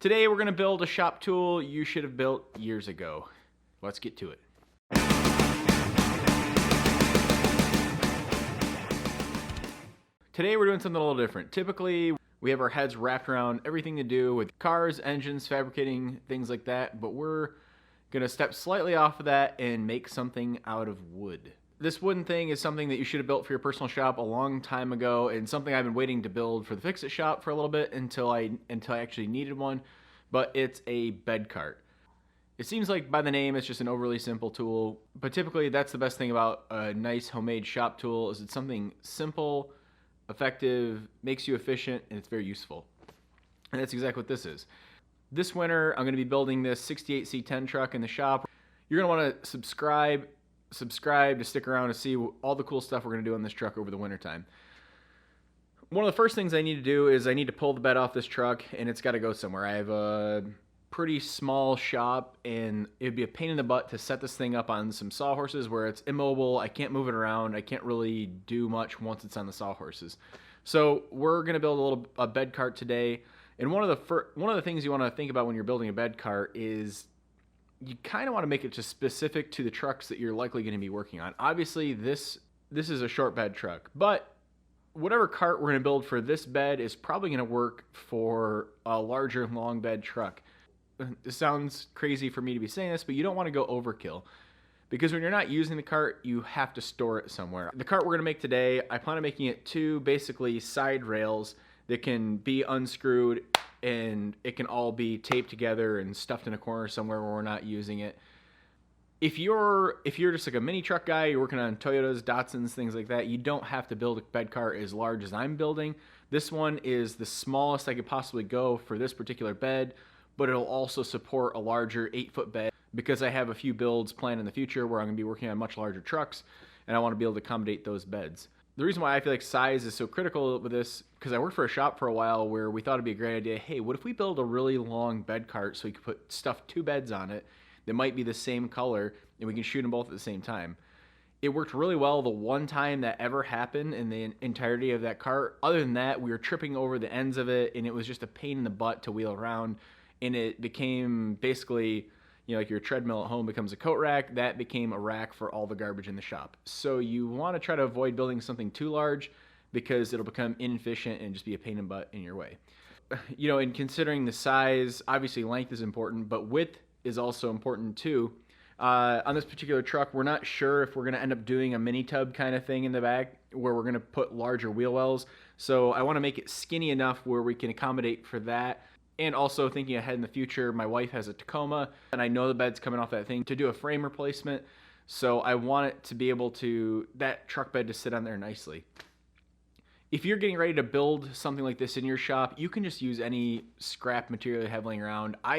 Today we're going to build a shop tool you should have built years ago. Let's get to it. Today we're doing something a little different. Typically we have our heads wrapped around everything to do with cars, engines, fabricating, things like that, but we're going to step slightly off of that and make something out of wood. This wooden thing is something that you should have built for your personal shop a long time ago, and something I've been waiting to build for the Fix-It shop for a little bit until I actually needed one, but it's a bed cart. It seems like by the name it's just an overly simple tool, but typically that's the best thing about a nice homemade shop tool is it's something simple, effective, makes you efficient, and it's very useful. And that's exactly what this is. This winter I'm going to be building this 68C10 truck in the shop. You're going to want to subscribe to stick around to see all the cool stuff we're going to do on this truck over the winter time. One of the first things I need to do is I need to pull the bed off this truck, and it's got to go somewhere. I have a pretty small shop, and it'd be a pain in the butt to set this thing up on some sawhorses where it's immobile. I can't move it around. I can't really do much once it's on the sawhorses. So we're going to build a bed cart today, and one of the things you want to think about when you're building a bed cart is you kind of want to make it just specific to the trucks that you're likely going to be working on. Obviously, this is a short bed truck, but whatever cart we're going to build for this bed is probably going to work for a larger long bed truck. It sounds crazy for me to be saying this, but you don't want to go overkill, because when you're not using the cart, you have to store it somewhere. The cart we're going to make today, I plan on making it two basically side rails that can be unscrewed, and it can all be taped together and stuffed in a corner somewhere where we're not using it. If you're just like a mini truck guy, you're working on Toyotas, Datsuns, things like that, you don't have to build a bed cart as large as I'm building. This one is the smallest I could possibly go for this particular bed, but it'll also support a larger 8-foot bed because I have a few builds planned in the future where I'm going to be working on much larger trucks, and I want to be able to accommodate those beds. The reason why I feel like size is so critical with this, because I worked for a shop for a while where we thought it'd be a great idea, hey, what if we build a really long bed cart so we could stuff 2 beds on it that might be the same color, and we can shoot them both at the same time. It worked really well the one time that ever happened in the entirety of that cart. Other than that, we were tripping over the ends of it, and it was just a pain in the butt to wheel around, and it became basically, like your treadmill at home becomes a coat rack, that became a rack for all the garbage in the shop. So you want to try to avoid building something too large because it'll become inefficient and just be a pain in the butt in your way. In considering the size, obviously length is important, but width is also important too. On this particular truck, we're not sure if we're going to end up doing a mini tub kind of thing in the back where we're going to put larger wheel wells. So I want to make it skinny enough where we can accommodate for that. And also thinking ahead in the future, my wife has a Tacoma, and I know the bed's coming off that thing to do a frame replacement. So I want it to be able to, that truck bed to sit on there nicely. If you're getting ready to build something like this in your shop, you can just use any scrap material you have laying around. I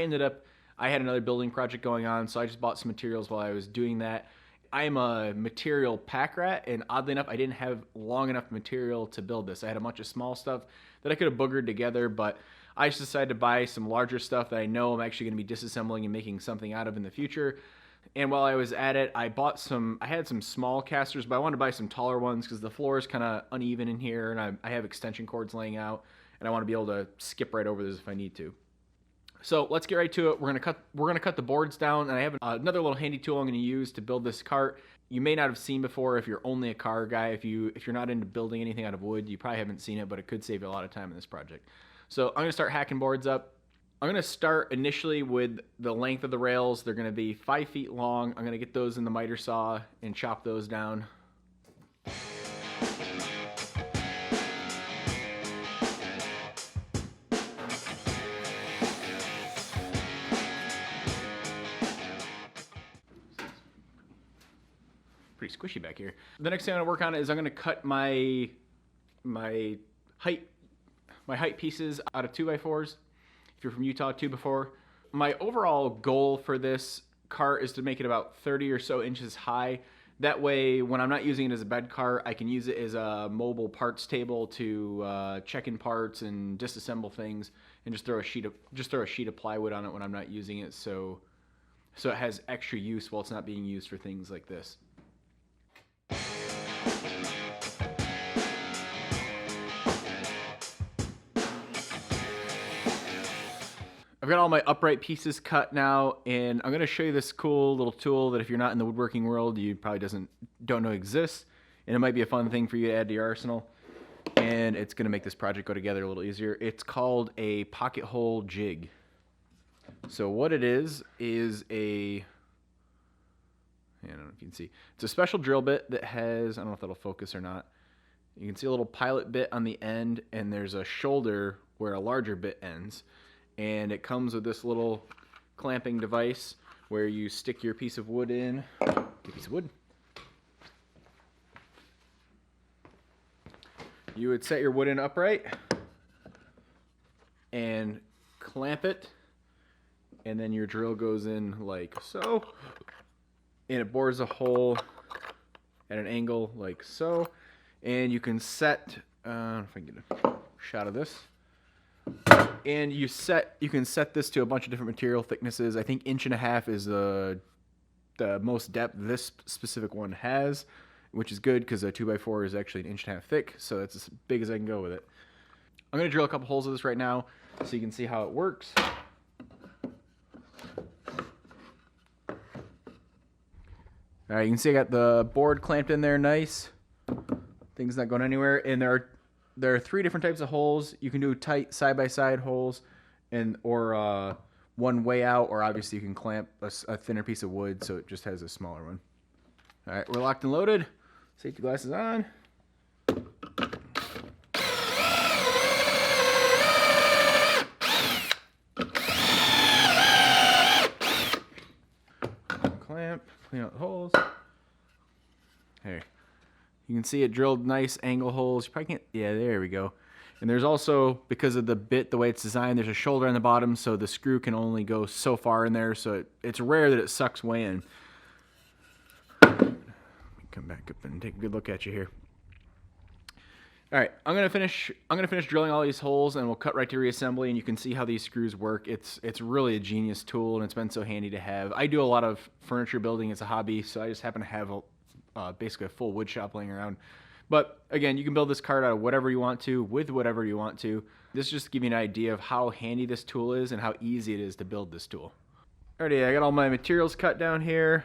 had another building project going on, so I just bought some materials while I was doing that. I am a material pack rat, and oddly enough, I didn't have long enough material to build this. I had a bunch of small stuff that I could have boogered together, but I just decided to buy some larger stuff that I know I'm actually going to be disassembling and making something out of in the future. And while I was at it, I had some small casters, but I wanted to buy some taller ones because the floor is kind of uneven in here, and I have extension cords laying out, and I want to be able to skip right over this if I need to. So let's get right to it. We're gonna cut the boards down, and I have another little handy tool I'm going to use to build this cart. You may not have seen before if you're only a car guy. If you're not into building anything out of wood, you probably haven't seen it, but it could save you a lot of time in this project. So I'm going to start hacking boards up. I'm going to start initially with the length of the rails. They're going to be 5 feet long. I'm going to get those in the miter saw and chop those down. Pretty squishy back here. The next thing I'm going to work on is I'm going to cut my height pieces out of 2x4s. If you're from Utah, 2x4. My overall goal for this cart is to make it about 30 or so inches high. That way, when I'm not using it as a bed cart, I can use it as a mobile parts table to check in parts and disassemble things, and just throw a sheet of plywood on it when I'm not using it, so it has extra use while it's not being used for things like this. I've got all my upright pieces cut now, and I'm going to show you this cool little tool that if you're not in the woodworking world, you probably don't know exists, and it might be a fun thing for you to add to your arsenal, and it's going to make this project go together a little easier. It's called a pocket hole jig. So what it is a, I don't know if you can see, it's a special drill bit that has, I don't know if that'll focus or not. You can see a little pilot bit on the end, and there's a shoulder where a larger bit ends. And it comes with this little clamping device where you stick your piece of wood in. Get a piece of wood. You would set your wood in upright and clamp it, and then your drill goes in like so, and it bores a hole at an angle like so, and you can set, if I can get a shot of this, and you can set this to a bunch of different material thicknesses. I think 1.5 inches is the most depth this specific one has, which is good because a 2x4 is actually 1.5 inches thick, so that's as big as I can go with it. I'm going to drill a couple holes of this right now so you can see how it works. All right, you can see I got the board clamped in there nice. Things not going anywhere, and there are 3 different types of holes. You can do tight side-by-side holes, or one way out, or obviously you can clamp a thinner piece of wood so it just has a smaller one. All right, we're locked and loaded. Safety glasses on. Clamp, clean out the holes. Here. You can see it drilled nice angle holes. You probably can't, yeah, there we go. And there's also, because of the bit, the way it's designed, there's a shoulder on the bottom, so the screw can only go so far in there, so it's rare that it sucks way in. Let me come back up and take a good look at you here. All right, I'm gonna finish drilling all these holes, and we'll cut right to reassembly, and you can see how these screws work. It's really a genius tool, and it's been so handy to have. I do a lot of furniture building as a hobby, so I just happen to have basically a full wood shop laying around. But again, you can build this cart out of whatever you want to, with whatever you want to. This is just to give you an idea of how handy this tool is and how easy it is to build this tool. Alrighty, I got all my materials cut down here.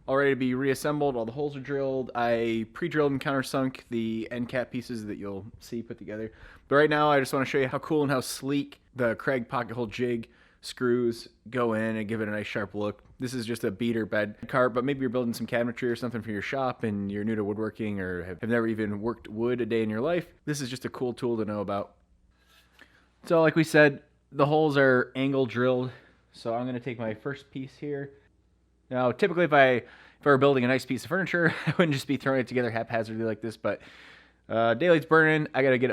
All ready to be reassembled. All the holes are drilled. I pre-drilled and countersunk the end cap pieces that you'll see put together. But right now, I just want to show you how cool and how sleek the Craig pocket hole jig screws go in and give it a nice sharp look. This is just a beater bed cart, but maybe you're building some cabinetry or something for your shop and you're new to woodworking or have never even worked wood a day in your life. This is just a cool tool to know about. So like we said, the holes are angle drilled. So I'm going to take my first piece here. Now, typically if I were building a nice piece of furniture, I wouldn't just be throwing it together haphazardly like this, but daylight's burning. I gotta get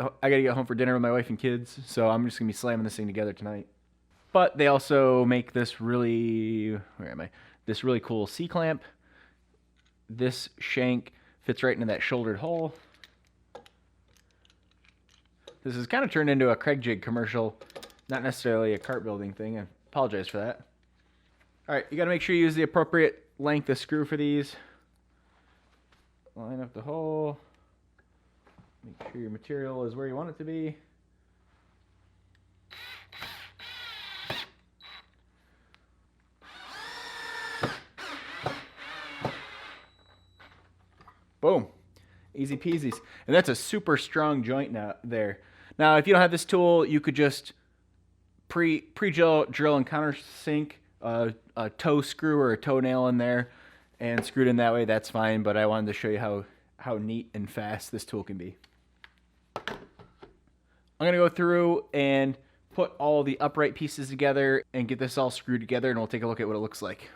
home for dinner with my wife and kids, so I'm just gonna be slamming this thing together tonight. But they also make this really, this really cool C-clamp. This shank fits right into that shouldered hole. This has kind of turned into a Craig Jig commercial, not necessarily a cart building thing. I apologize for that. All right, you got to make sure you use the appropriate length of screw for these. Line up the hole. Make sure your material is where you want it to be. Boom. Easy peasies. And that's a super strong joint now there. Now, if you don't have this tool, you could just pre-drill and countersink a toe screw or a toenail in there and screw it in that way. That's fine, but I wanted to show you how neat and fast this tool can be. I'm going to go through and put all the upright pieces together and get this all screwed together, and we'll take a look at what it looks like.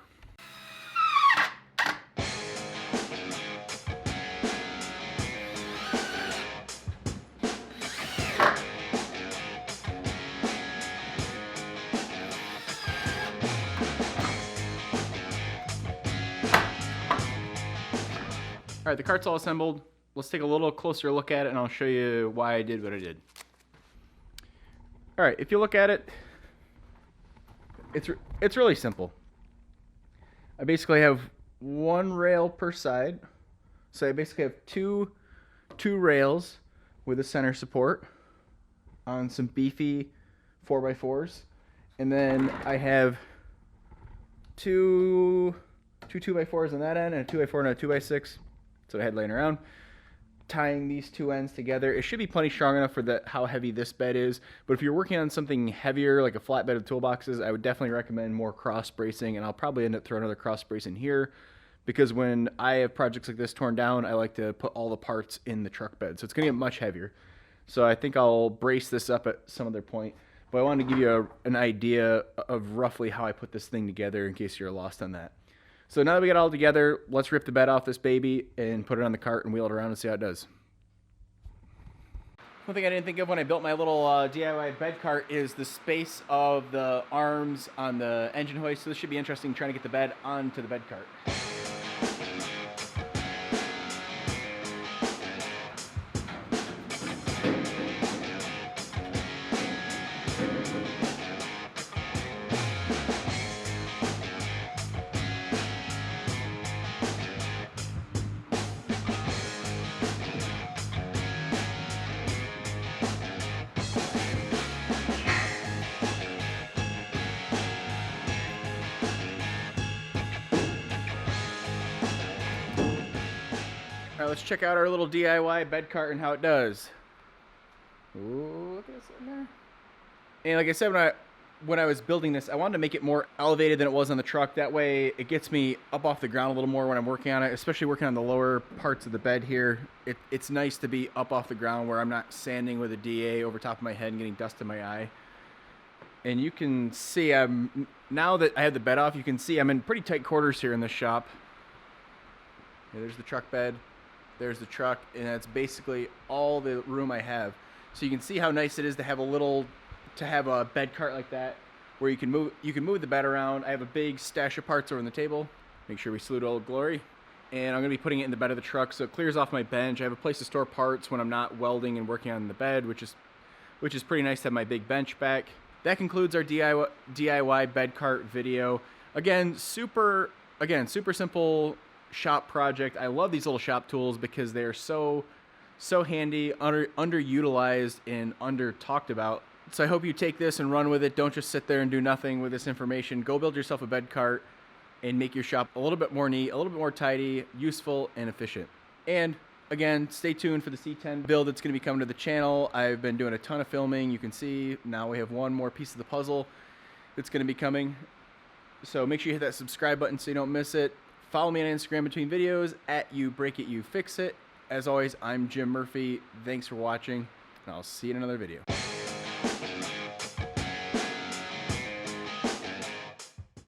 All right, the cart's all assembled. Let's take a little closer look at it, and I'll show you why I did what I did. All right, if you look at it, it's really simple. I basically have one rail per side. So I basically have two rails with a center support on some beefy 4x4s. And then I have two 2x4s on that end and a 2x4 and a 2x6. So I had laying around. Tying these two ends together. It should be plenty strong enough for how heavy this bed is. But if you're working on something heavier, like a flat bed of toolboxes, I would definitely recommend more cross bracing. And I'll probably end up throwing another cross brace in here, because when I have projects like this torn down, I like to put all the parts in the truck bed. So it's going to get much heavier. So I think I'll brace this up at some other point. But I wanted to give you an idea of roughly how I put this thing together in case you're lost on that. So now that we got it all together, let's rip the bed off this baby and put it on the cart and wheel it around and see how it does. One thing I didn't think of when I built my little DIY bed cart is the space of the arms on the engine hoist. So this should be interesting, trying to get the bed onto the bed cart. All right, let's check out our little DIY bed cart and how it does. Ooh, look at this in there. And like I said, when I was building this, I wanted to make it more elevated than it was on the truck. That way it gets me up off the ground a little more when I'm working on it, especially working on the lower parts of the bed here. It's nice to be up off the ground where I'm not sanding with a DA over top of my head and getting dust in my eye. And you can see, now that I have the bed off, you can see I'm in pretty tight quarters here in this shop. Yeah, there's the truck bed. There's the truck, and that's basically all the room I have. So you can see how nice it is to have a bed cart like that, where you can move the bed around. I have a big stash of parts over on the table. Make sure we salute Old Glory. And I'm gonna be putting it in the bed of the truck so it clears off my bench. I have a place to store parts when I'm not welding and working on the bed, which is pretty nice to have my big bench back. That concludes our DIY bed cart video. Again, super simple shop project. I love these little shop tools because they're so handy, underutilized, and under talked about. So I hope you take this and run with it. Don't just sit there and do nothing with this information. Go build yourself a bed cart and make your shop a little bit more neat, a little bit more tidy, useful, and efficient. And again, stay tuned for the C10 build that's going to be coming to the channel. I've been doing a ton of filming. You can see now we have one more piece of the puzzle that's going to be coming. So make sure you hit that subscribe button so you don't miss it. Follow me on Instagram between videos at YouBreakIt, As always, I'm Jim Murphy. Thanks for watching, and I'll see you in another video.